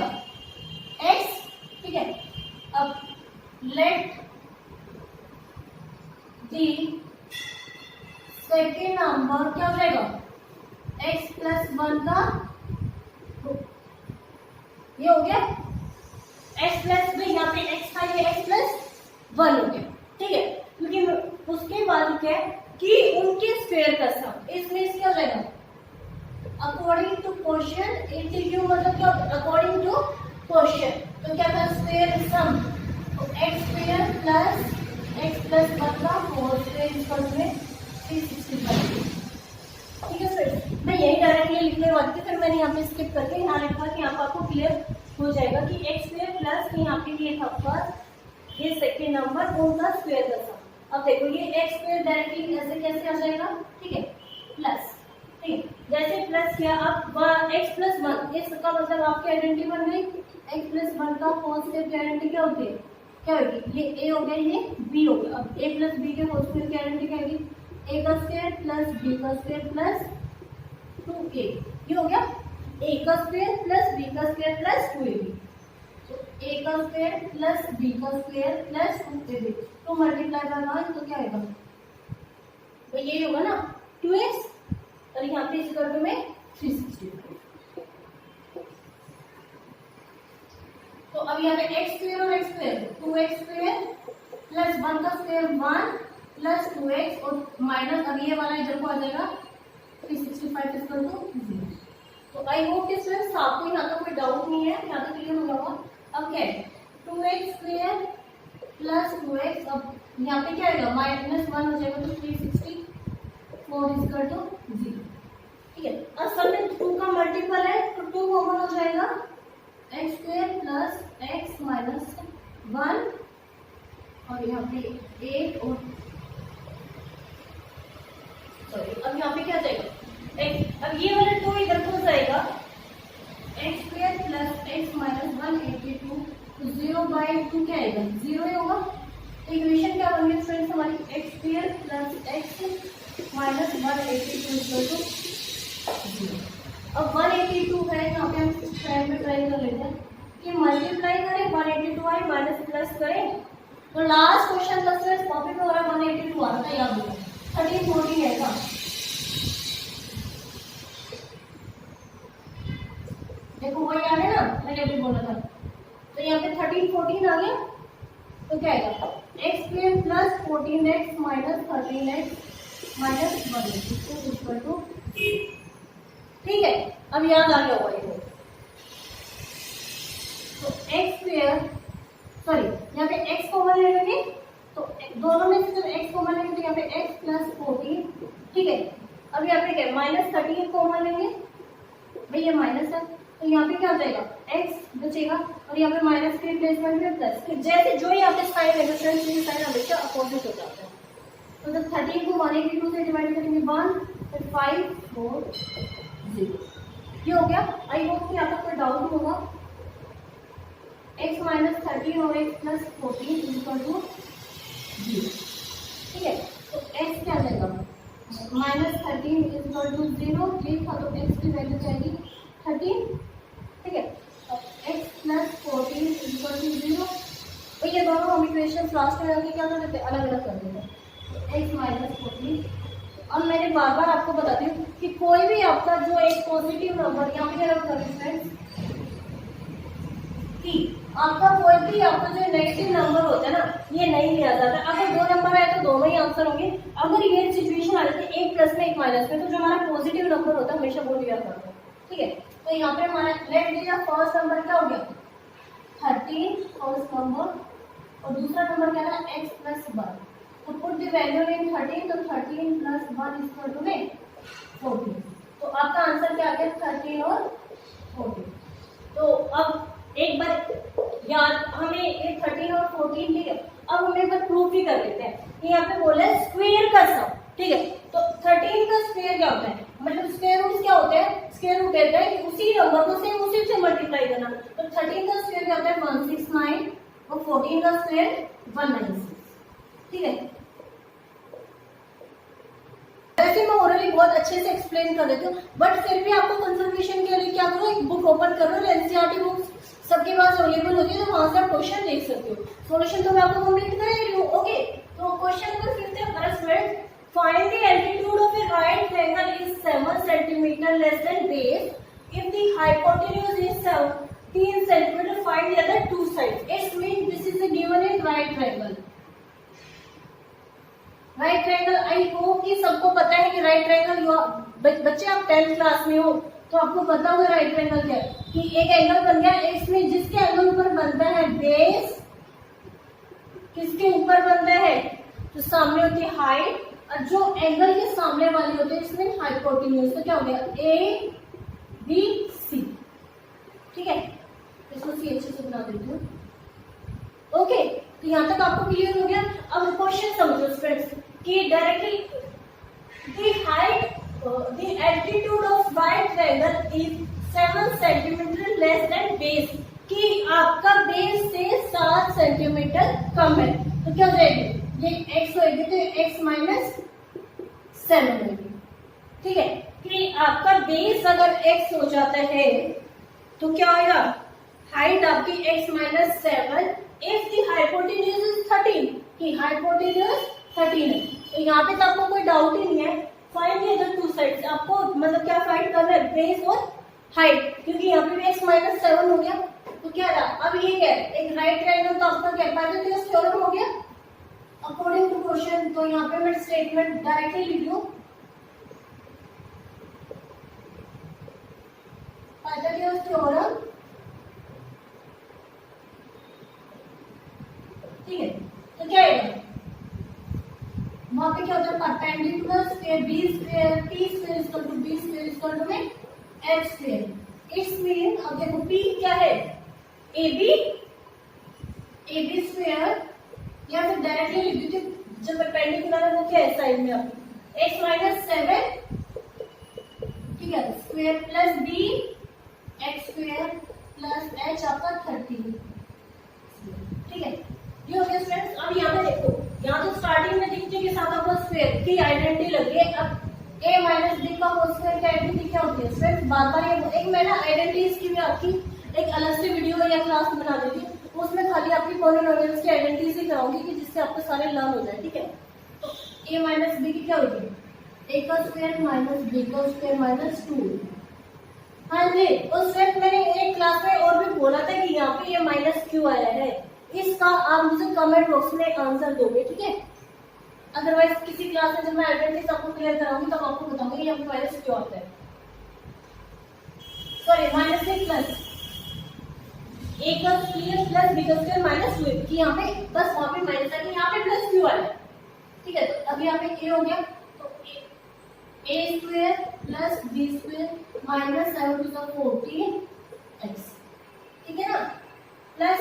x। ठीक है, अब लेट द सेकेंड नंबर क्या हो जाएगा x प्लस 1 का, ये हो गया x प्लस, भाई यहाँ पे x था, ये x प्लस 1 हो गया। ठीक है, क्योंकि उसके बाद क्या है कि उनके स्क्वायर का सम, इसमें क्या हो जाएगा अकॉर्डिंग टू क्वेश्चन, इंटीग्यू मतलब क्या अकॉर्डिंग टू क्वेश्चन, तो क्या था स्क्वायर सम, तो x स्क्वायर प्लस 1 का होल स्क्वायर इक्वल में 365। ठीक है सर, मैं यही डायरेक्टली लिखने वाली थी, फिर मैंने यहाँ पे स्किप करके यहाँ लिखा कि यहाँ पर आपको क्लियर हो जाएगा कि x स्क्वायर प्लस यहाँ पे ये था फर्स्ट, ये सेकेंड नंबर उनका स्क्वायर का सम। अब देखो ये x स्क्वायर डायरेक्टली ऐसे कैसे आ जाएगा, ठीक है प्लस, ठीक है, जैसे प्लस किया अब x प्लस 1, इसका मतलब आपकी आइडेंटिटी बन गई, x प्लस 1 का होल स्क्वायर की आइडेंटिटी क्या होती है, क्या होगी, ये a हो गया, ये b हो गया। अब a प्लस b के होल स्क्वायर की आइडेंटिटी क्या होगी, a का स्क्वायर प्लस b का स्क्वायर प्लस 2a, ये हो गया a का स्क्वायर प्लस b का स्क्वायर प्लस 2ab, तो a का स्क्वायर प्लस b का स्क्वायर प्लस 2ab, तो मल्टीप्लाई बाय 1 तो क्या आएगा तो ये होगा ना 2x और यहाँ पे इस कर्व में 365। तो अब यहाँ पे x स्क्वायर और x square 2x square plus 1 का स्क्वायर 1 प्लस 2x और माइनस अब ये वाला इधर को आ जाएगा 365 इक्वल टू 0। तो आई होप कि स्टूडेंट्स आपको यहाँ तक कोई डाउट नहीं है, यहाँ तक क्लियर हो जाएगा। अब क्या है 2x स्क्वायर प्लस 2x, अब यहाँ पे क्या आएगा माइनस 1 हो जाएगा तो 364 इक्वल टू 0। ठीक है, अब सब में 2 का मल्टीपल है तो 2 कॉमन हो जाएगा x square plus x minus 1 और यहाँ पे 8 और सॉरी अब यहाँ पे क्या जाएगा x, अब ये वाला 2 इधर को जाएगा x square plus x minus 182 तो 0/2 क्या आएगा 0 ही होगा। तो इक्वेशन क्या बन गई फ्रेंड्स हमारी x square plus x minus 182 equal to 0। अब 182 है यहाँ पे हम स्क्वायर में ट्राई कर लेते हैं कि मल्टीप्लाई करें 182 आए माइनस प्लस करें तो लास्ट क्वेश्चन का स्ट्रेस कॉपी पे हो रहा है 182 आ रहा था याद होगा 13 14 है था। देखो वही आ गया ना मैंने अभी बोला था। तो यहाँ पे 13 14 आ गया तो क्या आएगा x square plus 14x minus 13x minus 1 equal to. ठीक है, अब याद आ गया होगा ये। तो x स्क्वायर सॉरी यहाँ पे x कॉमन ले लेंगे तो दोनों में से जब x कॉमन लेंगे तो यहाँ पे x प्लस 14। ठीक है, अब यहाँ पे क्या माइनस 13 कॉमन लेंगे भाई ये माइनस है तो यहाँ पे क्या हो जाएगा x बचेगा और यहाँ पे माइनस के रिप्लेसमेंट में प्लस। जैसे जो यहाँ पे साइन है साइन हमेशा अपोजिट हो जाता है। तो जब 13 को 182 से डिवाइड करेंगे 1 फिर 5 4 0 ये हो गया। आई होप कि यहाँ तक कोई डाउट होगा। x माइनस 13 और x प्लस 14 इक्वल टू 0। ठीक है, तो x क्या आ जाएगा माइनस 13 इक्वल टू 0 लिखा तो x की वैल्यू जाएगी 13। ठीक है, अब x प्लस 14 इक्वल टू 0 तो ये दोनों हम इक्वेशन लास्ट में आके क्या कर देते हैं अलग अलग कर देते हैं। तो x माइनस 14 और मैंने बार बार आपको बताती हूँ कि कोई भी आपका जो एक पॉजिटिव नंबर यहाँ पे क्या कर फ्रेंड्स कि आपका कोई भी आपका जो नेगेटिव नंबर होता है ना ये नहीं लिया जाता। अगर 2 नंबर आए तो दोनों ही आंसर होंगे। अगर ये सिचुएशन आ जाती है एक प्लस में एक माइनस में तो जो हमारा पॉजिटिव नंबर होता है हमेशा वो लिया करता है। ठीक है, तो यहाँ पे हमारा लेट लीजिए फर्स्ट नंबर क्या हो गया 13 फर्स्ट नंबर और दूसरा नंबर क्या था x प्लस 1 तो पुट द वैल्यू इन 13 तो 13 प्लस 1 इक्वल टू में 14। तो आपका आंसर क्या आ गया 13 और 14। तो अब एक बार याद हमें ये 13 और 14 ठीक है। अब हम एक बार प्रूफ भी कर लेते हैं कि यहाँ पे बोला है स्क्वायर का सम। ठीक है, तो 13 का स्क्वायर क्या होता है मतलब स्क्वायर रूट क्या होता है स्क्वायर रूट कहता है कि उसी नंबर को सेम उसी से मल्टीप्लाई करना। तो 13 का स्क्वायर क्या होता है 169 और 14 का स्क्वायर 196। ठीक है, वैसे मैं ओरली बहुत अच्छे से एक्सप्लेन कर देती हूँ बट फिर भी आपको कंसल्टेशन के लिए क्या करो एक बुक ओपन करो एनसीईआरटी बुक्स सबके पास अवेलेबल होती है तो वहां से आप क्वेश्चन देख सकते हो। सॉल्यूशन तो मैं आपको कंप्लीट कर रही हूँ। ओके, तो क्वेश्चन नंबर 5 है हमारा student find the altitude of A right triangle is 7 centimetre less than base if the hypotenuse is 17 centimetre find the other two sides. It means this is given in right triangle. Right triangle I hope कि सबको पता है कि right triangle बच्चे आप 10th class में हो तो आपको पता होगा राइट ट्रायंगल क्या है कि एक एंगल बन गया इसमें जिसके एंगल ऊपर बनता है बेस किसके ऊपर बनता है तो सामने होती है हाइट और जो एंगल के सामने वाली होती है इसमें हाइपोटेन्यूज। तो क्या हो गया ए बी सी। ठीक है, इसको सी अच्छे से बना देती हूँ। ओके, तो यहाँ तक आपको क्लियर हो गया। अब क्वेश्चन समझो फ्रेंड्स कि directly the height the altitude of right triangle is 7 centimetre less than base कि आपका बेस से 7 सेंटीमीटर कम है। तो क्या हो जाएगी ये x होगी तो x माइनस 7 होगी। ठीक है, कि आपका बेस अगर x हो जाता है तो क्या होगा हाइट आपकी x minus 7 if the hypotenuse is 13 कि हाइपोटेन्यूज 13 है तो यहाँ पे तो आपको कोई डाउट ही नहीं है, find the other two sides. आपको मतलब क्या फाइंड करना है, बेस और हाइट, क्योंकि यहाँ पे भी x माइनस 7 हो गया तो क्या रहा, अब ये क्या है, एक राइट ट्रायंगल तो आपका क्या पाइथागोरस थ्योरम हो गया अकॉर्डिंग टू क्वेश्चन। तो यहाँ पे मैं स्टेटमेंट डायरेक्टली लिख लूं, पाइथागोरस थ्योरम, ठीक है। तो क्या है वहां पे क्या होता है, perpendicular square B square T square equal to B square equal to में एच स्क्वायर। इट्स मीन अब देखो पी क्या है, ए बी स्क्वायर, या फिर डायरेक्टली लिख दीजिए जो परपेंडिकुलर है वो क्या है साइड में, अब एक्स माइनस 7, ठीक है, square plus B X square plus H आपका 30, ठीक है। ये हो गया फ्रेंड्स। अब यहाँ पे देखो, यहाँ तो स्टार्टिंग में दिखते के साथ आपको स्क्वायर की आइडेंटिटी लगी है। अब a माइनस बी का होल स्क्वायर की आइडेंटिटी क्या होती है फ्रेंड्स, बार बार ये एक मैं ना आइडेंटिटीज की भी आपकी एक अलग से वीडियो या क्लास बना देती हूँ, उसमें खाली आपकी पॉलिनोमियल्स की आइडेंटिटीज ही कराऊंगी कि जिससे आपको सारे लर्न हो जाए, ठीक है। तो a माइनस बी की क्या होगी, a का स्क्वायर माइनस b का स्क्वायर माइनस 2। हाँ जी, उस वक्त मैंने एक क्लास में और भी बोला था कि यहाँ पे ये माइनस क्यों आया है, इसका आप मुझे कमेंट बॉक्स में आंसर दोगे, ठीक है। अदरवाइज किसी क्लास में जब मैं आइडेंटिटीज आपको क्लियर कराऊंगी तब आपको बताऊंगी ये माइनस क्यों आता है, सॉरी माइनस से प्लस ए का स्क्वायर प्लस बी का स्क्वायर माइनस 2, कि यहाँ पे बस वहां पे माइनस है, यहाँ पे प्लस क्यों आया, ठीक है। तो अभी यहाँ पे ए हो गया, तो A square plus B square minus 7 to the 14 x, ठीक है ना, प्लस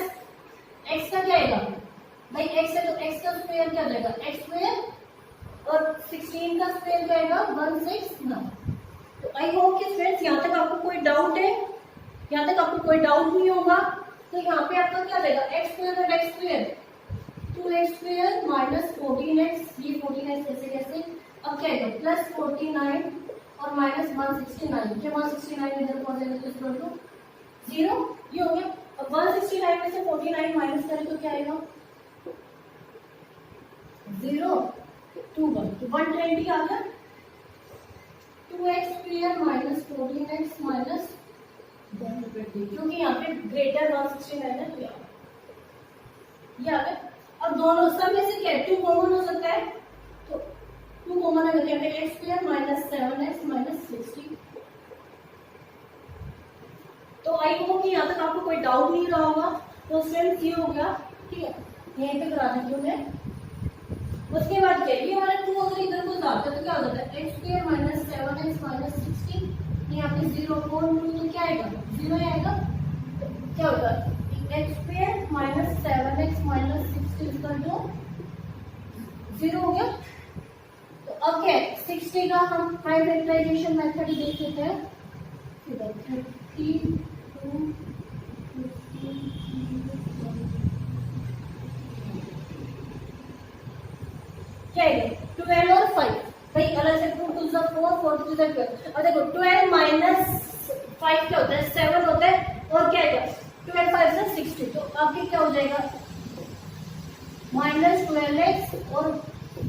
x का क्या आएगा भाई, x है तो x का स्क्वायर क्या जाएगा x स्क्वायर, और 16 का स्क्वायर क्या आएगा 169। तो आई होप कि फ्रेंड्स यहाँ तक आपको कोई डाउट है, यहाँ तक आपको कोई डाउट नहीं होगा। तो यहाँ पे आपका क्या जाएगा x स्क्वायर और x square 2x square minus 14x, ये 14x ऐसे कैसे, अब क्या आएगा प्लस 49 और माइनस 169, क्या 169 इधर पहुंच जाएगा तो इक्वल टू 0, ये हो गया। अब 169 में से 49 माइनस करें तो क्या आएगा 0 2 1, तो 120 आ गया, 2x square minus 14x minus 120, क्योंकि यहाँ पे ग्रेटर 169 है तो ये आ गया। अब दोनों सब में से क्या 2 कॉमन हो सकता है, तो 2 कॉमन है तो यहाँ पे x square minus 7x minus 60। तो आई होप कि यहाँ तक आपको कोई डाउट नहीं रहा होगा। तो फ्रेंड्स ये हो गया, ठीक है, यहीं पे करा देती हूँ मैं। उसके बाद क्या, ये वाला 2 अगर इधर को जाता है तो क्या हो जाता है x square minus 7x minus 60, यहाँ पे 0 4 2 तो क्या आएगा 0 आएगा, तो क्या होगा X square minus 7x minus 60 equal to 0 हो गया। तो अब क्या है 60 का हम प्राइम फैक्टराइजेशन मेथड ही देख लेते हैं, 30 क्या है 12 और 5 भाई अलग से 2 2 4 4 2 12। और देखो 12 माइनस 5 क्या होता है 7 होता है, और क्या है 12 5 से 60, तो आपके क्या हो जाएगा माइनस 12x और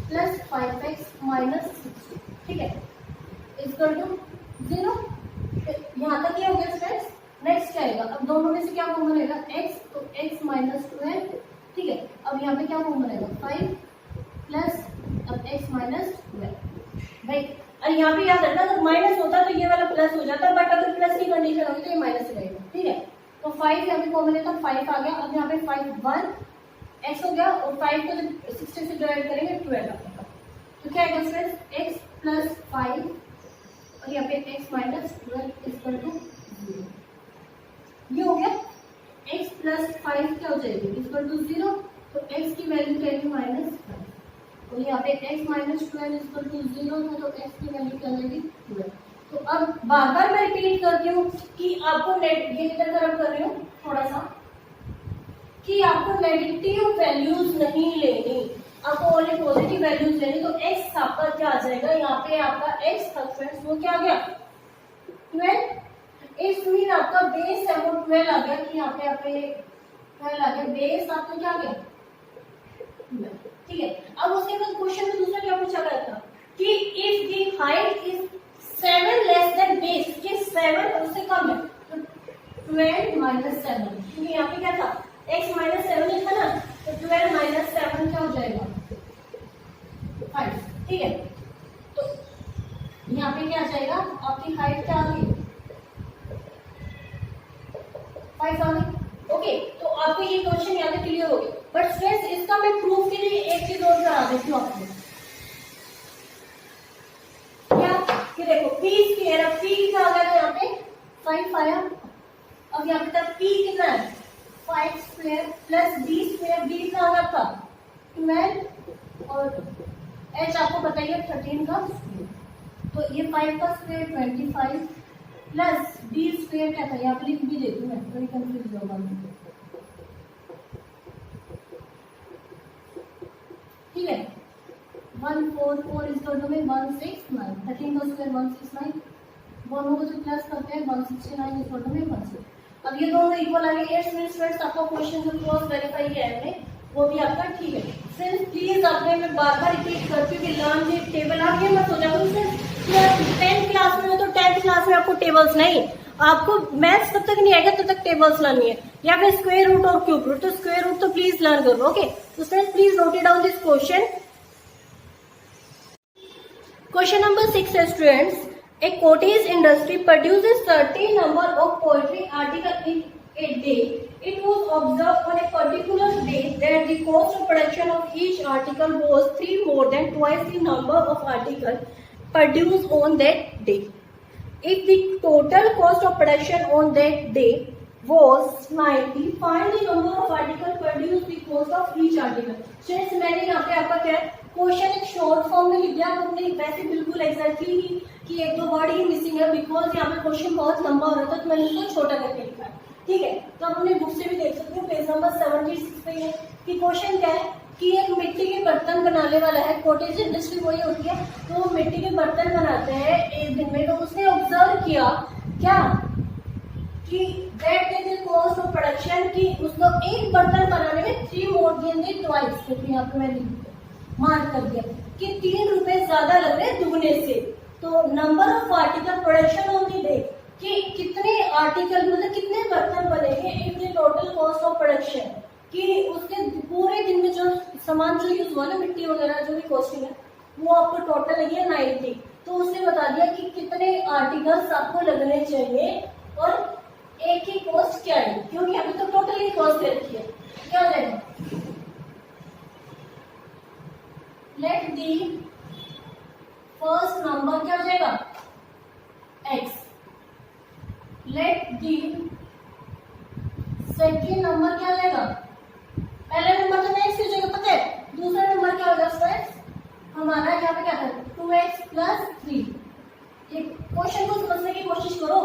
प्लस 5x माइनस 60, ठीक है, इक्वल टू 0। यहाँ तक ये हो गया फ्रेंड्स। नेक्स्ट क्या आएगा, अब दोनों में से क्या कॉमन रहेगा x, तो x माइनस 12, ठीक है। अब यहाँ पे क्या कॉमन रहेगा 5 प्लस अब x माइनस 12 भाई, और यहाँ पे याद रखना अगर माइनस होता तो ये वाला प्लस हो जाता, बट अगर प्लस की कंडीशन होगी तो ये माइनस रहेगा, ठीक है। तो 5 यहाँ पे कॉमन है तो 5 आ गया। अब यहाँ पे 5 1 x हो गया, और 5 को जब 60 से डिवाइड करेंगे 12 आएगा, तो क्या आएगा फ्रेंड्स x प्लस 5 और यहाँ पे x माइनस 12 इक्वल टू 0, ये हो गया। x प्लस 5 क्या हो जाएगी इक्वल टू 0, तो x की वैल्यू क्या है माइनस 5, और यहाँ पे x माइनस 12 इक्वल टू 0 है, तो x की वैल्यू क्या लगेगी 12। तो अब बार बार मैं रिपीट करती हूँ कि आपको ये इधर तरफ कर रही हूँ थोड़ा सा, कि आपको नेगेटिव वैल्यूज नहीं लेनी, आपको ओनली पॉजिटिव वैल्यूज लेनी। तो x आपका क्या आ जाएगा, यहाँ पे आपका x था फ्रेंड्स, वो क्या आ गया 12, इस मीन आपका बेस है वो 12 आ गया, कि यहाँ पे 12 आ गया, बेस आपका क्या आ गया ठीक है। अब उसके बाद क्वेश्चन में दूसरा क्या पूछा गया था कि if the height is 7 less than base, कि 7 उससे कम है, तो 12 माइनस 7, क्योंकि यहाँ पे क्या था x माइनस 7 लिखा ना, तो 12 माइनस 7 क्या हो जाएगा 5, ठीक है। तो यहाँ पे क्या आ जाएगा, आपकी हाइट क्या आ गई 5 आ गई। ओके, तो आपको ये क्वेश्चन यहाँ पे क्लियर हो गया। बट स्टूडेंट्स इसका मैं प्रूफ के लिए एक चीज और करा देती हूँ आपको, क्या कि देखो p स्क्वायर, अब p कितना आ गया यहाँ पे 5 आया। अब यहाँ पे तक p कितना है 5 square plus b square, b कितना आ गया था 12 और h आपको बताइए 13 का स्क्वायर, तो ये 5 का स्क्वायर 25 प्लस b स्क्वायर क्या था, यहाँ पे लिख भी देती हूँ मैं, थोड़ी कंफ्यूज होगा, ठीक है। 144 इज टू में 169, 13 का स्क्वायर 169, दोनों को जो प्लस करते हैं 169 इज टू में 16। अब ये दोनों इक्वल आ गए। एट्स में स्टूडेंट्स आपका क्वेश्चन जो क्रॉस वेरीफाई किया है हमने, वो भी आपका ठीक है। फ्रेंड्स प्लीज आपने, मैं बार बार रिपीट करती हूँ कि लर्न द टेबल, आप ये मत हो जाओ फ्रेंड्स 10th क्लास में हो तो 10th क्लास में आपको टेबल्स नहीं, आपको मैथ्स तब तक नहीं आएगा तब तक टेबल्स लानी है, या फिर स्क्वायर रूट और क्यूब रूट, तो स्क्वायर रूट तो प्लीज लर्न कर लो। ओके, तो friends please note it down this question. Question number 6 है students, a cottage industry produces certain number of poultry articles in a day. It was observed on a particular day that the cost of production of each article was 3 more than twice the number of articles produced on that day. If the total cost of production on that day was 90, find the number of articles produced, the cost of each article. Students मैंने यहाँ पे आपका क्या है question एक short form में लिख दिया, हमने वैसे बिल्कुल एग्जैक्टली कि एक दो वर्ड ही मिसिंग है, बिकॉज यहाँ पे क्वेश्चन बहुत लंबा हो रहा था तो मैंने उसको छोटा करके लिखा है, ठीक है। तो आप अपने बुक से भी देख सकते हो, पेज नंबर 76 पे है कि क्वेश्चन क्या है कि एक मिट्टी के बर्तन बनाने वाला है, कॉटेज इंडस्ट्री वही होती है, तो वो मिट्टी के बर्तन बनाते हैं एक दिन में, तो उसने ऑब्जर्व किया क्या कि that is the cost of production, कि उसको एक बर्तन बनाने में 3 मोर देन द ट्वाइस, क्योंकि यहाँ पे मैंने मार्क कर दिया कि 3 रुपए ज्यादा लग रहे दुगने से। तो number of article production on the day, कि कितने आर्टिकल मतलब कितने बर्तन बनेंगे if the total cost of production, कि उसके पूरे दिन में जो सामान जो यूज हुआ ना, मिट्टी वगैरह जो भी कॉस्टिंग है, वो आपको टोटल लगी है 90। तो उसने बता दिया कि कितने आर्टिकल्स आपको लगने चाहिए और एक की कॉस्ट क्या है, क्योंकि अभी तो टोटल ही कॉस्ट दे रखी है। क्या हो जाएगा, लेट दी फर्स्ट नंबर क्या हो जाएगा x, let the second number क्या हो जाएगा, पहले नंबर तो x हो जाएगा पता है, दूसरा नंबर क्या होगा स्टूडेंट्स हमारा यहाँ पे क्या था 2x प्लस 3। क्वेश्चन को समझने की कोशिश करो,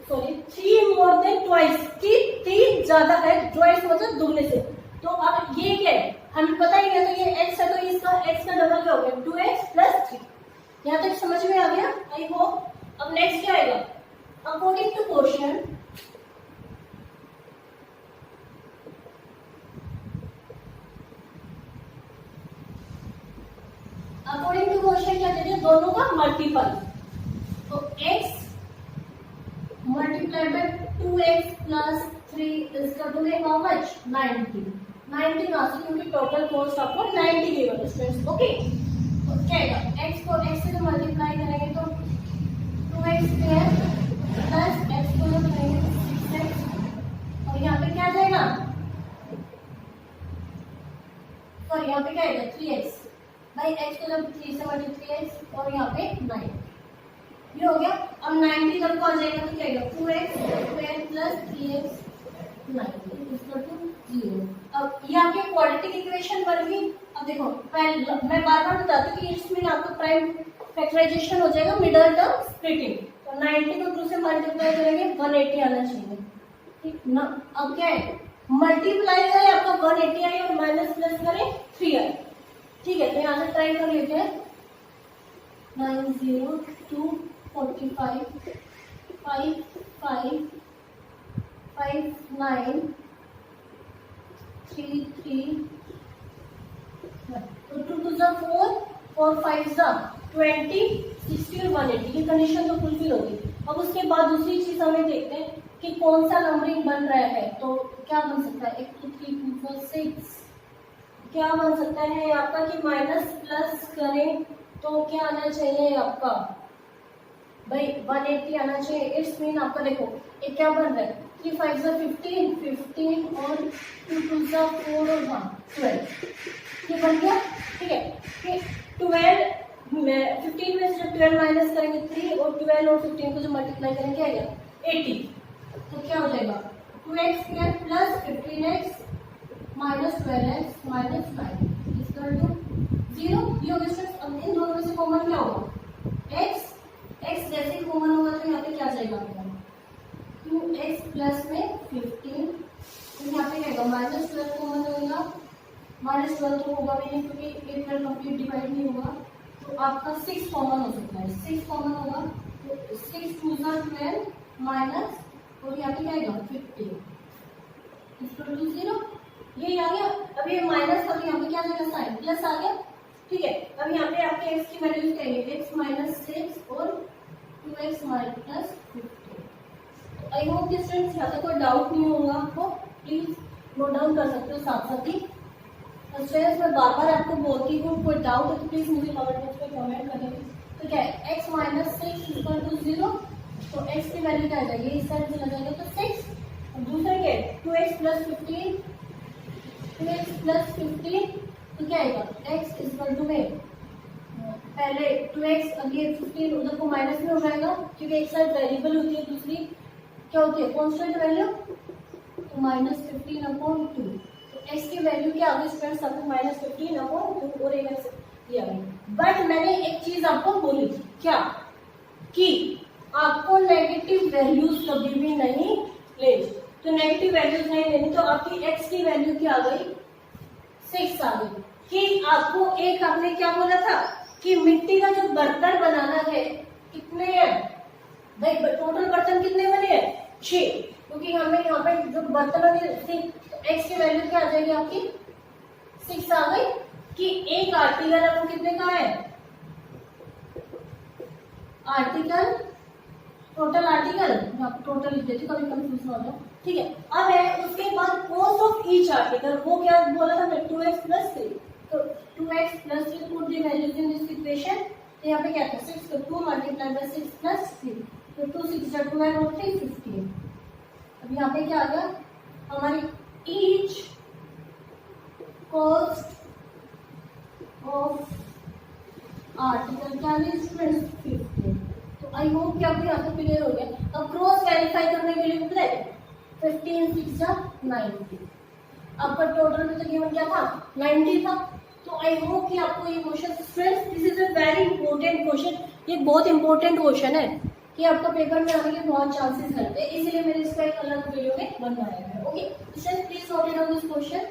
सॉरी 3 मोर देन ट्वाइस, कि 3 ज्यादा है, ट्वाइस मतलब दुगने से। तो अब ये क्या है हमें पता ही है, तो ये x है तो इसका x का डबल क्या हो गया 2x प्लस 3। यहाँ तक समझ में आ गया आई होप। अब नेक्स्ट क्या आएगा, अकॉर्डिंग टू क्वेश्चन क्या दे दिया, दोनों का मल्टीपल, तो x multiply by 2x plus 3 इसका टू है हाउ मच 90 कहाँ से, क्योंकि टोटल कॉस्ट आपको 90 गिवन स्टूडेंट्स। ओके, तो क्या आएगा x को x से मल्टीप्लाई करेंगे तो 2x स्क्वायर प्लस x को करेंगे 6x, और यहाँ पे क्या आ जाएगा, सॉरी यहाँ पे क्या आएगा 3x, भाई x को जब 3 से मल्टीप्लाई 3x और यहाँ पे 9, ये हो गया। अब 90 जब को आ जाएगा तो क्या आएगा 2x square plus 3x 90 equal to 0। अब ये आपकी क्वाड्रेटिक इक्वेशन बन गई। अब देखो पहले मैं बार बार बताती हूँ कि इसमें आपको प्राइम फैक्टराइजेशन हो जाएगा, मिडल टर्म स्प्लिटिंग, तो 90 को 2 से मल्टीप्लाई करेंगे 180 आना चाहिए, ठीक ना। अब क्या है मल्टीप्लाई करें आपका 180 आए और माइनस प्लस करें 3 आए, ठीक है। तो यहाँ से ट्राई कर लेते हैं 902 45 5 5 5 9 3 3 4 और 5 जा 20, 60 और 180, ये कंडीशन तो फुलफिल होगी। अब उसके बाद दूसरी चीज हमें देखते हैं कि कौन सा नंबरिंग बन रहा है। तो क्या बन सकता है, 1 2 3 4 5 6, क्या बन सकता है आपका कि माइनस प्लस करें तो क्या आना चाहिए आपका भाई 180 आना चाहिए। इट्स मीन आपका देखो ये क्या बन रहा है, 3 5 जा 15, 15 और 2 2 जा 4 और 1 12, ये बन गया। ठीक है, फिर 12 15 में से जब 12 माइनस करेंगे 3 और 12 और 15 को जो मल्टीप्लाई करेंगे क्या आएगा 80। तो क्या हो जाएगा 2x square plus 15x minus 12x minus 9 equal to 0। ये हो गया। अब इन दोनों में से कॉमन क्या होगा x, x जैसे ही कॉमन होगा तो यहाँ पे क्या जाएगा 2x प्लस में 15, तो यहाँ पे क्या आएगा माइनस 12 कॉमन होगा, माइनस 12 तो होगा भी नहीं क्योंकि 8 12 कंप्लीट डिवाइड नहीं होगा, तो आपका 6 कॉमन हो सकता है। 6 कॉमन होगा तो 6 2 जा 12 माइनस और यहाँ पे क्या आएगा 15 इक्वल टू 0। ये आ गया। अब ये माइनस था तो यहाँ पे क्या आ जाएगा साइन प्लस आ गया। ठीक है, अब यहाँ पे आपके x की वैल्यू क्या है, x माइनस 6 और 2x माइनस 15। आई होप कि स्टूडेंट्स यहाँ तक कोई डाउट नहीं होगा आपको, प्लीज नोट डाउन कर सकते हो साथ साथ ही। और स्टूडेंट्स मैं बार बार आपको बोलती हूँ कोई डाउट है तो प्लीज मुझे कमेंट बॉक्स में कमेंट करें। तो क्या है x माइनस 6 इक्वल टू 0, तो x की वैल्यू क्या आ जाएगी इस साइड से लगाएंगे तो 6, और दूसरा क्या है 2x प्लस 15, 2x प्लस 15 तो क्या आएगा x इक्वल टू में पहले 2x अभी 15 उधर को माइनस में हो जाएगा क्योंकि एक साइड वेरिएबल होती है दूसरी क्या होती है कांस्टेंट वैल्यू, तो माइनस 15 अपॉन 2। तो x की वैल्यू क्या आ गई स्टूडेंट्स आपको माइनस 15 अपॉन 2 और एक दिया गया। बट मैंने एक चीज आपको बोली थी क्या कि आपको नेगेटिव वैल्यूज कभी भी नहीं लेनी, तो नेगेटिव वैल्यूज नहीं लेनी तो आपकी x की वैल्यू क्या आ गई 6 आ गई। कि आपको एक आपने क्या बोला था कि मिट्टी का जो बर्तन बनाना है कितने है भाई, टोटल बर्तन कितने बने हैं 6, क्योंकि हमें यहाँ पे जो बर्तन बने तो x की वैल्यू क्या आ जाएगी आपकी 6 आ गई। कि एक आर्टिकल है वो कितने का है, आर्टिकल टोटल आर्टिकल टोटल लिख देती कभी कंफ्यूज ना हो जाए। ठीक है, अब है उसके बाद कॉस्ट ऑफ ईच आर्टिकल, वो क्या बोला था मैं 2x प्लस 3, तो 2x plus 3 put the values in this equation. तो यहाँ पे क्या था 6 तो 2 मल्टीप्लाई बाय 6 प्लस 3, तो 2 6 जा 12 और 3 15। अब यहाँ पे क्या आ गया हमारी ईच कॉस्ट ऑफ आर्टिकल क्या है 15। तो आई होप कि आपको यहाँ पे क्लियर हो गया। अब क्रॉस वेरीफाई करने के लिए पता है 15 6 जा 90, आपका टोटल में तो गिवन क्या था 90 था। तो आई होप कि आपको ये question friends this is a very important question, ये बहुत इंपॉर्टेंट क्वेश्चन है कि आपका पेपर में आने के बहुत चांसेस रहते हैं, इसलिए मैंने इसका एक अलग वीडियो में बनवाया है। Okay students please note down this question.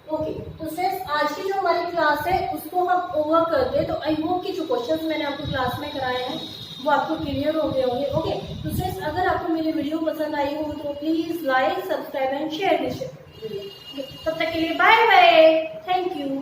Okay तो स्टूडेंट्स आज की जो हमारी क्लास है उसको हम ओवर कर दे, तो आई होप कि जो क्वेश्चंस मैंने आपको क्लास में कराए हैं वो आपको क्लियर हो गए होंगे। ओके तो स्टूडेंट्स अगर आपको मेरी वीडियो पसंद आई हो तो please like subscribe and share this video. तब तक के लिए बाय बाय, थैंक यू।